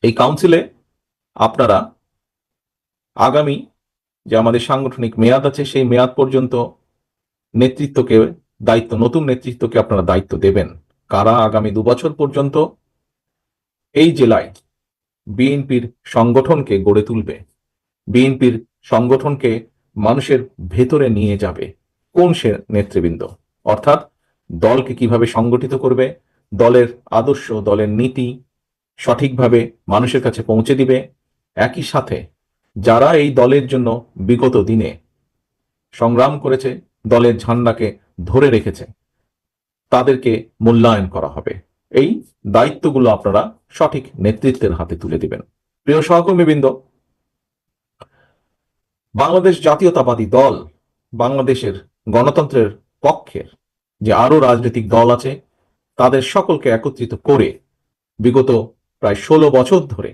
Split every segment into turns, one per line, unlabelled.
এই কাউন্সিলে আপনারা আগামী যে আমাদের সাংগঠনিক মেয়াদ আছে সেই মেয়াদ পর্যন্ত নেতৃত্বকে নতুন নেতৃত্বকে আপনারা দায়িত্ব দেবেন। কারা আগামী 2 বছর পর্যন্ত এই জেলায় বিএনপির সংগঠনকে গড়ে তুলবে, বিএনপির সংগঠনকে মানুষের ভেতরে নিয়ে যাবে, কোন সে নেতৃবৃন্দ? অর্থাৎ দলকে কিভাবে সংগঠিত করবে, দলের আদর্শ, দলের নীতি সঠিকভাবে মানুষের কাছে পৌঁছে দিবে। একই সাথে যারা এই দলের জন্য বিগত দিনে সংগ্রাম করেছে, দলের ঝান্ডাকে ধরে রেখেছে, তাদেরকে মূল্যায়ন করা হবে। এই দায়িত্বগুলো আপনারা সঠিক নেতৃত্বের হাতে তুলে দিবেন। প্রিয় সহকর্মীবৃন্দ, বাংলাদেশ জাতীয়তাবাদী দল বাংলাদেশের গণতন্ত্রের পক্ষের যে আরো রাজনৈতিক দল আছে তাদের সকলকে একত্রিত করে বিগত প্রায় 16 বছর ধরে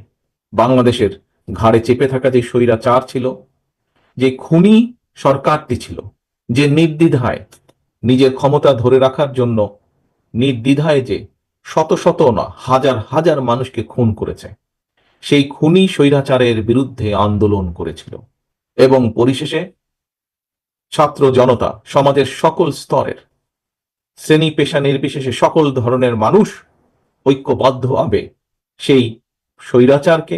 বাংলাদেশের ঘাড়ে চেপে থাকা যে স্বৈরাচার ছিল, যে খুনি সরকারটি ছিল, যে নির্দ্বিধায় নিজের ক্ষমতা ধরে রাখার জন্য নির্দ্বিধায় যে শত শত না হাজার হাজার মানুষকে খুন করেছে, সেই খুনি স্বৈরাচারের বিরুদ্ধে আন্দোলন করেছিল এবং পরিশেষে ছাত্র জনতা, সমাজের সকল স্তরের শ্রেণী পেশা নির্বিশেষে সকল ধরনের মানুষ ঐক্যবদ্ধভাবে সেই স্বৈরাচারকে,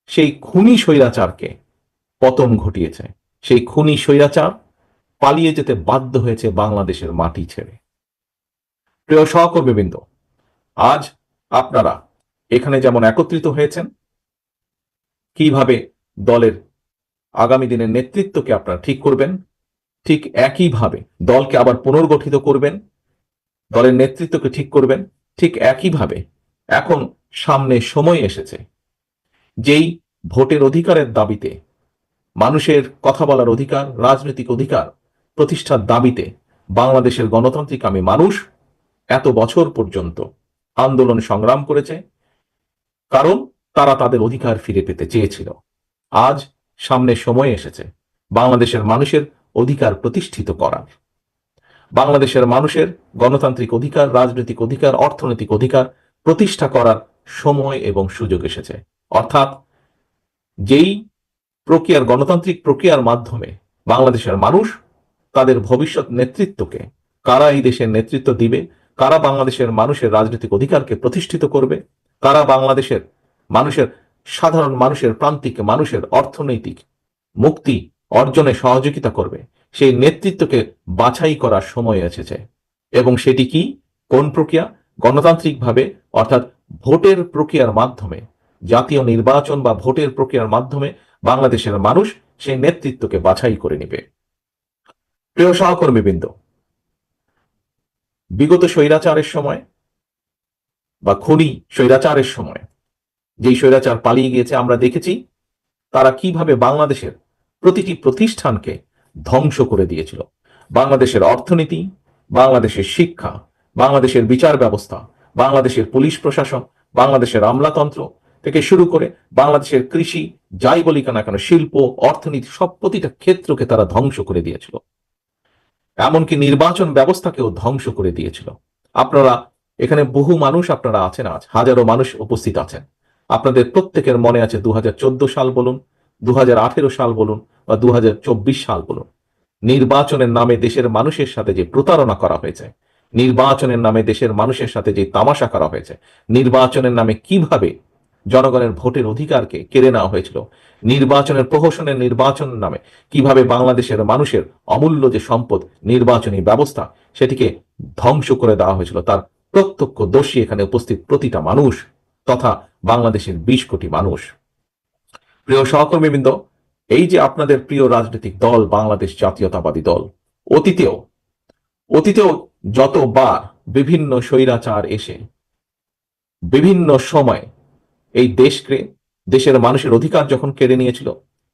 সেই খুনি স্বৈরাচারকে পতন ঘটিয়েছে। সেই খুনি স্বৈরাচার পালিয়ে যেতে বাধ্য হয়েছে বাংলাদেশের মাটি ছেড়ে। প্রিয় সহকর্মীবৃন্দ, আজ আপনারা এখানে যেমন একত্রিত হয়েছেন, কিভাবে দলের আগামী দিনের নেতৃত্বকে আপনারা ঠিক করবেন, ঠিক একইভাবে দলকে আবার পুনর্গঠিত করবেন, দলের নেতৃত্বকে ঠিক করবেন, ঠিক একইভাবে এখন সামনে সময় এসেছে যেই ভোটের অধিকারের দাবিতে, মানুষের কথা বলার অধিকার, রাজনৈতিক অধিকার প্রতিষ্ঠার দাবিতে বাংলাদেশের গণতান্ত্রিকামী মানুষ এত বছর পর্যন্ত আন্দোলন সংগ্রাম করেছে, কারণ তারা তাদের অধিকার ফিরে পেতে চেয়েছিল। আজ সামনে সময় এসেছে বাংলাদেশের মানুষের অধিকার প্রতিষ্ঠিত করার। বাংলাদেশের মানুষের গণতান্ত্রিক অধিকার, রাজনৈতিক অধিকার, অর্থনৈতিক অধিকার প্রতিষ্ঠা করার সময় এবং সুযোগ এসেছে। অর্থাৎ যেই প্রক্রিয়ার, গণতান্ত্রিক প্রক্রিয়ার মাধ্যমে বাংলাদেশের মানুষ তাদের ভবিষ্যৎ নেতৃত্বকে, কারা এই দেশের নেতৃত্ব দিবে, কারা বাংলাদেশের মানুষের রাজনৈতিক অধিকারকে প্রতিষ্ঠিত করবে, কারা বাংলাদেশের মানুষের, সাধারণ মানুষের, প্রান্তিক মানুষের অর্থনৈতিক মুক্তি অর্জনে সহযোগিতা করবে, সেই নেতৃত্বকে বাছাই করার সময় এসেছে। এবং সেটি কি, কোন প্রক্রিয়া? গণতান্ত্রিকভাবে, অর্থাৎ ভোটের প্রক্রিয়ার মাধ্যমে, জাতীয় নির্বাচন বা ভোটের প্রক্রিয়ার মাধ্যমে বাংলাদেশের মানুষ সেই নেতৃত্বকে বাছাই করে নেবে। প্রিয় সহকর্মীবৃন্দ, বিগত স্বৈরাচারের সময় বা খুনি স্বৈরাচারের সময় যেই স্বৈরাচার পালিয়ে গিয়েছে, আমরা দেখেছি তারা কিভাবে বাংলাদেশের প্রতিটি প্রতিষ্ঠানকে ধ্বংস করে দিয়েছিল। বাংলাদেশের অর্থনীতি, বাংলাদেশের শিক্ষা, বাংলাদেশের বিচার ব্যবস্থা, বাংলাদেশের পুলিশ প্রশাসন, বাংলাদেশের আমলাতন্ত্র থেকে শুরু করে বাংলাদেশের কৃষি, যাই বলি না কেন, শিল্প, অর্থনীতি, সব প্রতিটা ক্ষেত্রকে তারা ধ্বংস করে দিয়েছিল। এমনকি নির্বাচন ব্যবস্থাকেও ধ্বংস করে দিয়েছিল। আপনারা এখানে বহু মানুষ আপনারা আছেন, আজ হাজারো মানুষ উপস্থিত আছেন। আপনাদের প্রত্যেকের মনে আছে 2014 সাল বলুন, 2018 সাল বলুন বা 2024 সাল বলুন, নির্বাচনের নামে দেশের মানুষের সাথে যে প্রতারণা করা হয়েছে, নির্বাচনের নামে দেশের মানুষের সাথে যে তামাশা করা হয়েছে, নির্বাচনের নামে কিভাবে জনগণের ভোটের অধিকারকে কেড়ে নেওয়া হয়েছিল, নির্বাচনের প্রহসনের, নির্বাচনের নামে কিভাবে বাংলাদেশের মানুষের অমূল্য যে সম্পদ নির্বাচনী ব্যবস্থা সেটিকে ধ্বংস করে দেওয়া হয়েছিল, তার প্রত্যক্ষ দোষী এখানে উপস্থিত প্রতিটা মানুষ তথা বাংলাদেশের 20 কোটি মানুষ। প্রিয় সহকর্মীবৃন্দ, এই যে আপনাদের প্রিয় রাজনৈতিক দল বাংলাদেশ জাতীয়তাবাদী দল, অতীতেও অতীতেও যতবার বিভিন্ন স্বৈরাচার এসে বিভিন্ন সময় এই দেশকে, দেশের মানুষের অধিকার যখন কেড়ে নিয়েছিল,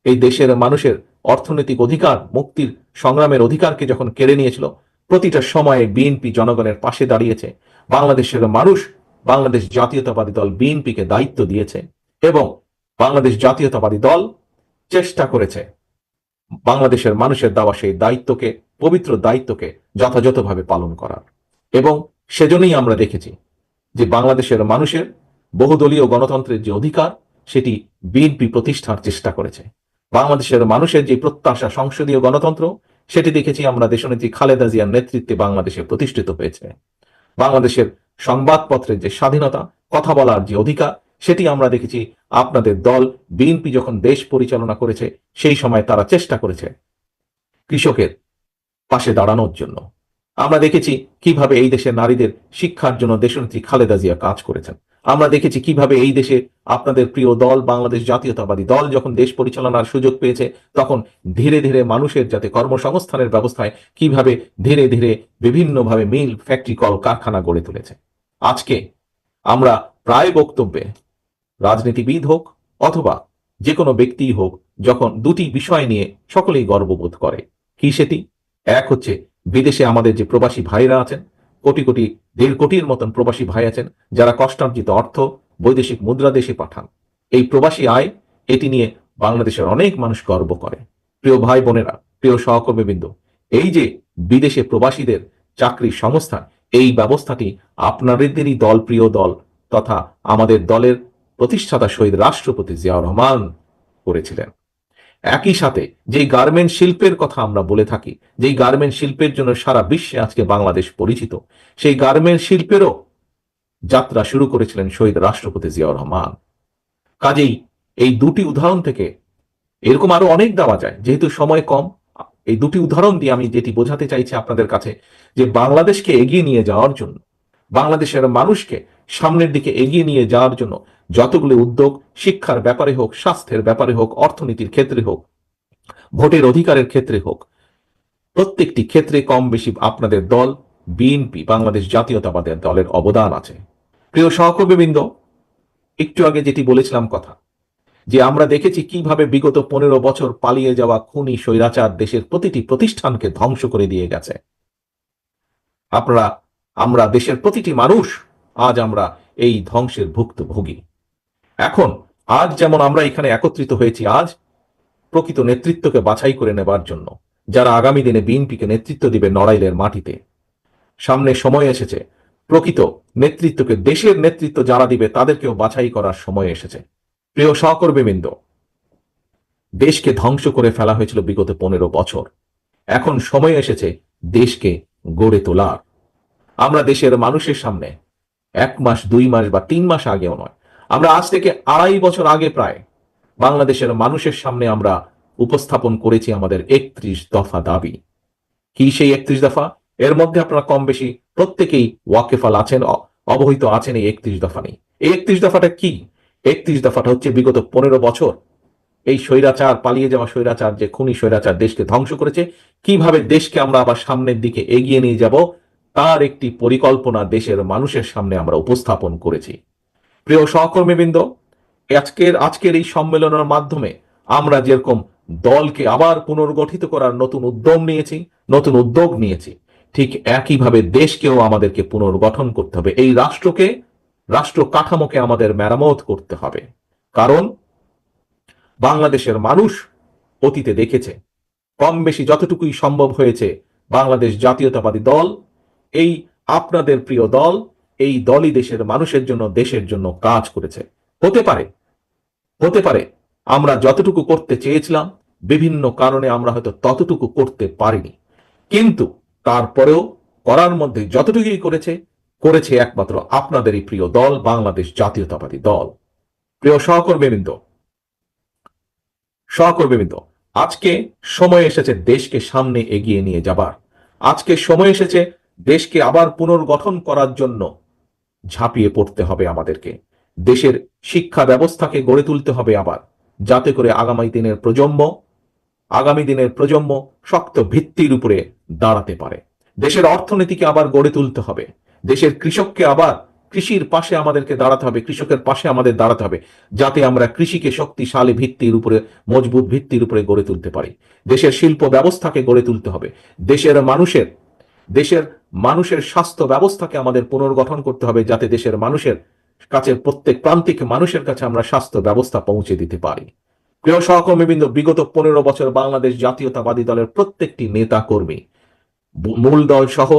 এই দেশের মানুষের অর্থনৈতিক অধিকার, মুক্তির সংগ্রামের অধিকারকে যখন কেড়ে নিয়েছিল, প্রতিটা সময়ে বিএনপি জনগণের পাশে দাঁড়িয়েছে। বাংলাদেশের মানুষ বাংলাদেশ জাতীয়তাবাদী দল বিএনপিকে দায়িত্ব দিয়েছে এবং বাংলাদেশ জাতীয়তাবাদী দল চেষ্টা করেছে বাংলাদেশের মানুষের দেওয়া সেই দায়িত্বকে, পবিত্র দায়িত্বকে যথাযথভাবে পালন করার। এবং সেজন্যই আমরা দেখেছি যে বাংলাদেশের মানুষের বহুদলীয় গণতন্ত্রের যে অধিকার, সেটি বিএনপি প্রতিষ্ঠার চেষ্টা করেছে। বাংলাদেশের মানুষের যে প্রত্যাশা সংসদীয় গণতন্ত্র, সেটি দেখেছি আমরা দেশনেত্রী খালেদা জিয়ার নেতৃত্বে বাংলাদেশে প্রতিষ্ঠিত হয়েছে। বাংলাদেশের সংবাদপত্রের যে স্বাধীনতা, কথা বলার যে অধিকার, সেটি আমরা দেখেছি আপনাদের দল বিএনপি যখন দেশ পরিচালনা করেছে, সেই সময় তারা চেষ্টা করেছে কৃষকের পাশে দাঁড়ানোর জন্য। আমরা দেখেছি কিভাবে এই দেশের নারীদের শিক্ষার জন্য দেশনেত্রী খালেদা জিয়া কাজ করেছেন। আমরা দেখেছি কিভাবে এই দেশে আপনাদের প্রিয় দল বাংলাদেশ জাতীয়তাবাদী দল যখন দেশ পরিচালনার সুযোগ পেয়েছে, তখন ধীরে ধীরে মানুষের যাতে কর্মসংস্থানের ব্যবস্থায় কিভাবে ধীরে ধীরে বিভিন্নভাবে মিল, ফ্যাক্টরি, কল কারখানা গড়ে তুলেছে। আজকে আমরা প্রায় বক্তব্যে রাজনীতিবিদ হোক অথবা যে কোনো ব্যক্তি হোক, যখন দুটি বিষয় নিয়ে সকলেই গর্ববোধ করে। কি সেটি? এক হচ্ছে বিদেশে আমাদের যে প্রবাসী ভাইরা আছেন, কোটি কোটি, 1.5 কোটির মতন প্রবাসী ভাই আছেন, যারা কষ্টার্জিত অর্থ বৈদেশিক মুদ্রা দেশে পাঠান। এই প্রবাসী আয়, এটি নিয়ে বাংলাদেশের অনেক মানুষ গর্ব করে। প্রিয় ভাই বোনেরা, প্রিয় সহকর্মীবৃন্দ, এই যে বিদেশে প্রবাসীদের চাকরির সংস্থান, এই ব্যবস্থাটি আপনাদেরই দল, প্রিয় দল তথা আমাদের দলের প্রতিষ্ঠাতা শহীদ রাষ্ট্রপতি জিয়াউর রহমান করেছিলেন। একই সাথে যেই গার্মেন্ট শিল্পের কথা আমরা বলে থাকি, যেই গার্মেন্ট শিল্পের জন্য সারা বিশ্বে আজকে বাংলাদেশ পরিচিত, সেই গার্মেন্ট শিল্পেরও যাত্রা শুরু করেছিলেন শহীদ রাষ্ট্রপতি জিয়াউর রহমান। কাজেই এই দুটি উদাহরণ থেকে এরকম আরো অনেক দেওয়া যায়, যেহেতু সময় কম, এই দুটি উদাহরণ দিয়ে আমি যেটি বোঝাতে চাইছি আপনাদের কাছে, যে বাংলাদেশকে এগিয়ে নিয়ে যাওয়ার জন্য, বাংলাদেশের মানুষকে সামনের দিকে এগিয়ে নিয়ে যাওয়ার জন্য যতগুলো উদ্যোগ, শিক্ষার ব্যাপারে হোক, স্বাস্থ্যের ব্যাপারে হোক, অর্থনীতির ক্ষেত্রে হোক, ভোটের অধিকারের ক্ষেত্রে হোক, প্রত্যেকটি ক্ষেত্রে কম বেশি আপনাদের দল বিএনপি, বাংলাদেশ জাতীয়তাবাদী দলের অবদান আছে। প্রিয় সহকর্মীবৃন্দ, একটু আগে যেটি বলেছিলাম কথা, যে আমরা দেখেছি কিভাবে বিগত 15 বছর পালিয়ে যাওয়া খুনি স্বৈরাচার দেশের প্রতিটি প্রতিষ্ঠানকে ধ্বংস করে দিয়ে গেছে। আমরা দেশের প্রতিটি মানুষ আজ আমরা এই ধ্বংসের ভুক্তভোগী। এখন আজ যেমন আমরা এখানে একত্রিত হয়েছি, আজ প্রকৃত নেতৃত্বকে বাছাই করে নেবার জন্য, যারা আগামী দিনে বিএনপিকে নেতৃত্ব দিবে নড়াইলের মাটিতে। সামনে সময় এসেছে প্রকৃত নেতৃত্বকে, দেশের নেতৃত্ব যারা দিবে তাদেরকেও বাছাই করার সময় এসেছে। প্রিয় সহকর্মীবৃন্দ, দেশকে ধ্বংস করে ফেলা হয়েছিল বিগত 15 বছর। এখন সময় এসেছে দেশকে গড়ে তোলার। আমরা দেশের মানুষের সামনে 1 মাস, 2 মাস বা 3 মাস আগেও নয়, আমরা আজ থেকে 2.5 বছর আগে প্রায় বাংলাদেশের মানুষের সামনে আমরা উপস্থাপন করেছি আমাদের 31 দফা দাবি। কি সেই 31 দফা? এর মধ্যে আপনারা কম বেশি প্রত্যেকেই ওয়াকেফাল আছেন, অবহিত আছেন এই 31 দফা নিয়ে। এই 31 দফাটা কি? 31 দফাটা হচ্ছে বিগত 15 বছর এই স্বৈরাচার, পালিয়ে যাওয়া স্বৈরাচার, যে খুনি স্বৈরাচার দেশকে ধ্বংস করেছে, কিভাবে দেশকে আমরা আবার সামনের দিকে এগিয়ে নিয়ে যাব, তার একটি পরিকল্পনা দেশের মানুষের সামনে আমরা উপস্থাপন করেছি। প্রিয় সহকর্মীবৃন্দ, আজকের এই সম্মেলনের মাধ্যমে আমরা যেরকম দলকে আবার পুনর্গঠিত করার নতুন উদ্যোগ নিয়েছি, ঠিক একইভাবে দেশকেও আমাদেরকে পুনর্গঠন করতে হবে। এই রাষ্ট্র কাঠামোকে আমাদের মেরামত করতে হবে। কারণ বাংলাদেশের মানুষ অতীতে দেখেছে, কম বেশি যতটুকুই সম্ভব হয়েছে, বাংলাদেশ জাতীয়তাবাদী দল, এই আপনাদের প্রিয় দল, এই দলই দেশের মানুষের জন্য, দেশের জন্য কাজ করেছে। হতে পারে আমরা যতটুকু করতে চেয়েছিলাম, বিভিন্ন কারণে আমরা হয়তো ততটুকু করতে পারিনি, কিন্তু তারপরেও করার মধ্যে যতটুকুই করেছে একমাত্র আপনাদেরই প্রিয় দল, বাংলাদেশ জাতীয়তাবাদী দল। প্রিয় সহকর্মীবৃন্দ, আজকে সময় এসেছে দেশকে সামনে এগিয়ে নিয়ে যাবার। আজকে সময় এসেছে দেশকে আবার পুনর্গঠন করার জন্য ঝাঁপিয়ে পড়তে হবে আমাদেরকে। দেশের শিক্ষা ব্যবস্থাকে গড়ে তুলতে হবে আবার, যাতে করে আগামী দিনের প্রজন্ম শক্ত ভিত্তির উপরে দাঁড়াতে পারে। দেশের অর্থনীতিকে আবার গড়ে তুলতে হবে। দেশের কৃষককে আবার কৃষির পাশে আমাদেরকে দাঁড়াতে হবে, কৃষকের পাশে আমাদের দাঁড়াতে হবে, যাতে আমরা কৃষিকে শক্তিশালী ভিত্তির উপরে, মজবুত ভিত্তির উপরে গড়ে তুলতে পারি। দেশের শিল্প ব্যবস্থাকে গড়ে তুলতে হবে। দেশের মানুষের স্বাস্থ্য ব্যবস্থাকে আমাদের পুনর্গঠন করতে হবে, যাতে দেশের মানুষের কাছে, প্রত্যেক প্রান্তিক মানুষের কাছে আমরা স্বাস্থ্য ব্যবস্থা পৌঁছে দিতে পারি। প্রিয় সহকর্মীবৃন্দ, বিগত 15 বছর বাংলাদেশ জাতীয়তাবাদী দলের প্রত্যেকটি নেতা কর্মী, মূল দল সহ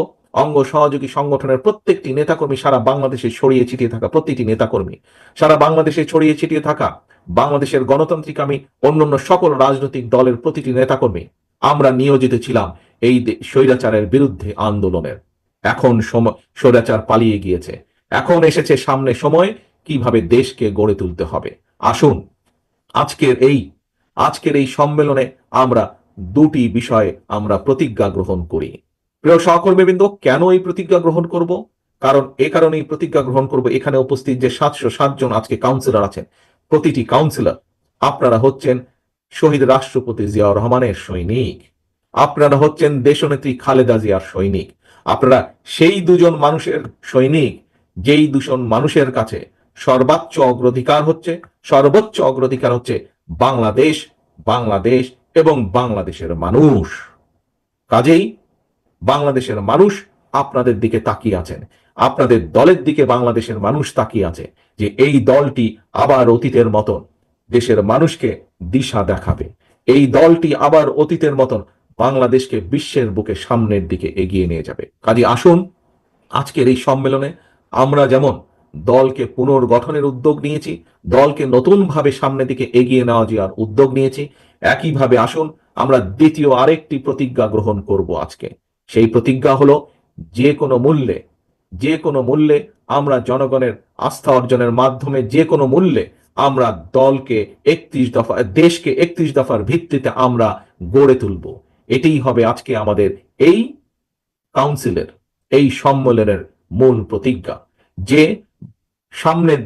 অঙ্গ সহযোগী সংগঠনের প্রত্যেকটি নেতাকর্মী, সারা বাংলাদেশে ছড়িয়ে ছিটিয়ে থাকা প্রতিটি নেতাকর্মী, সারা বাংলাদেশে ছড়িয়ে ছিটিয়ে থাকা বাংলাদেশের গণতান্ত্রিক আমি অন্যান্য সকল রাজনৈতিক দলের প্রতিটি নেতাকর্মী আমরা নিয়োজিত ছিলাম এই স্বৈরাচারের বিরুদ্ধে আন্দোলনের। এখন স্বৈরাচার পালিয়ে গিয়েছে, এখন এসেছে সামনে সময় কিভাবে দেশকে গড়ে তুলতে হবে। আসুন আজকের এই সম্মেলনে আমরা দুটি বিষয়ে আমরা প্রতিজ্ঞা গ্রহণ করি। প্রিয় সহকর্মীবৃন্দ, কেন এই প্রতিজ্ঞা গ্রহণ করব? কারণ এই কারণেই প্রতিজ্ঞা গ্রহণ করব, এখানে উপস্থিত যে 707 জন আজকে কাউন্সিলর আছেন, প্রতিটি কাউন্সিলর আপনারা হচ্ছেন শহীদ রাষ্ট্রপতি জিয়াউর রহমানের সৈনিক, আপনারা হচ্ছেন দেশনেত্রী খালেদা জিয়ার সৈনিক, আপনারা সেই দুজন মানুষের সৈনিক যেই দুজন মানুষের কাছে সর্বোচ্চ অগ্রাধিকার হচ্ছে বাংলাদেশ, বাংলাদেশ এবং বাংলাদেশের মানুষ। কাজেই বাংলাদেশের মানুষ আপনাদের দিকে তাকিয়ে আছেন, আপনাদের দলের দিকে বাংলাদেশের মানুষ তাকিয়ে আছে যে এই দলটি আবার অতীতের মতন দেশের মানুষকে দিশা দেখাবে, এই দলটি আবার অতীতের মতন বাংলাদেশকে বিশ্বের বুকে সামনের দিকে এগিয়ে নিয়ে যাবে। কাজে আসুন আজকের এই সম্মেলনে আমরা যেমন দলকে পুনর্গঠনের উদ্যোগ নিয়েছি, দলকে নতুনভাবে সামনের দিকে এগিয়ে নেওয়া যাওয়ার উদ্যোগ নিয়েছি, একইভাবে আসুন আমরা দ্বিতীয় আরেকটি প্রতিজ্ঞা গ্রহণ করব আজকে। সেই প্রতিজ্ঞা হলো যে কোনো মূল্যে আমরা জনগণের আস্থা অর্জনের মাধ্যমে যে কোনো মূল্যে আমরা দলকে 31 দফা, দেশকে 31 দফার ভিত্তিতে আমরা গড়ে তুলব। এটাই হবে আজকে আমাদের এই কাউন্সিলের, এই সম্মেলনের মূল প্রতিজ্ঞা, যে সামনের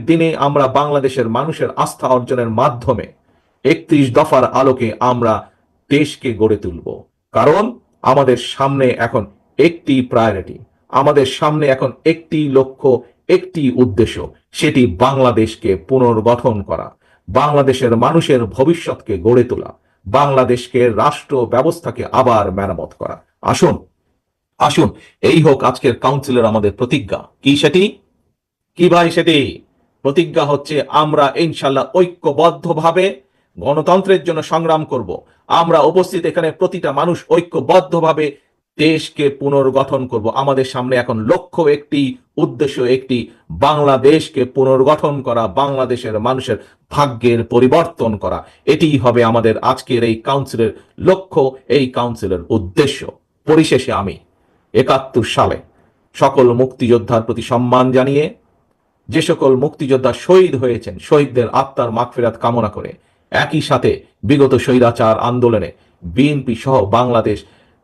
দিনে আমরা বাংলাদেশের মানুষের আস্থা অর্জনের মাধ্যমে 31 দফার আলোকে আমরা দেশকে গড়ে তুলব। কারণ আমাদের সামনে এখন একটি প্রায়োরিটি, আমাদের সামনে এখন একটি লক্ষ্য, একটি উদ্দেশ্য, সেটি বাংলাদেশকে পুনর্গঠন করা, বাংলাদেশের মানুষের ভবিষ্যৎকে গড়ে তোলা, বাংলাদেশকে রাষ্ট্র ব্যবস্থাকে আবার মেরামত করা। আসুন এই হোক আজকের কাউন্সিলের আমাদের প্রতিজ্ঞা। কি ভাই সেটি? প্রতিজ্ঞা হচ্ছে আমরা ইনশাল্লাহ ঐক্যবদ্ধভাবে গণতন্ত্রের জন্য সংগ্রাম করব। আমরা উপস্থিত এখানে প্রতিটা মানুষ ঐক্যবদ্ধভাবে দেশকে পুনর্গঠন করব। আমাদের সামনে এখন লক্ষ্য একটি, উদ্দেশ্য একটি, বাংলাদেশকে পুনর্গঠন করা, বাংলাদেশের মানুষের ভাগ্যের পরিবর্তন করা। এটি হবে আমাদের আজকের এই কাউন্সিলের লক্ষ্য, এই কাউন্সিলের উদ্দেশ্য। পরিশেষে আমি 71 সালে সকল মুক্তিযোদ্ধার প্রতি সম্মান জানিয়ে, যে সকল মুক্তিযোদ্ধা শহীদ হয়েছেন, শহীদদের আত্মার মাগফিরাত কামনা করে, একই সাথে বিগত স্বৈরাচার আন্দোলনে বিএনপি সহ বাংলাদেশ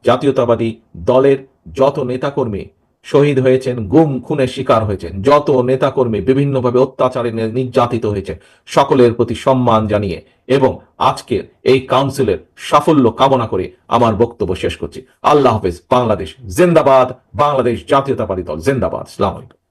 জাতীয়তাবাদী দলের যত নেতাকর্মী শহীদ হয়েছেন, গুম খুনের শিকার হয়েছেন, যত নেতাকর্মী বিভিন্নভাবে অত্যাচারে নির্যাতিত হয়েছেন, সকলের প্রতি সম্মান জানিয়ে এবং আজকের এই কাউন্সিলের সাফল্য কামনা করে আমার বক্তব্য শেষ করছি। আল্লাহ হাফেজ। বাংলাদেশ জিন্দাবাদ, বাংলাদেশ জাতীয়তাবাদী দল জিন্দাবাদ। আসসালামু আলাইকুম।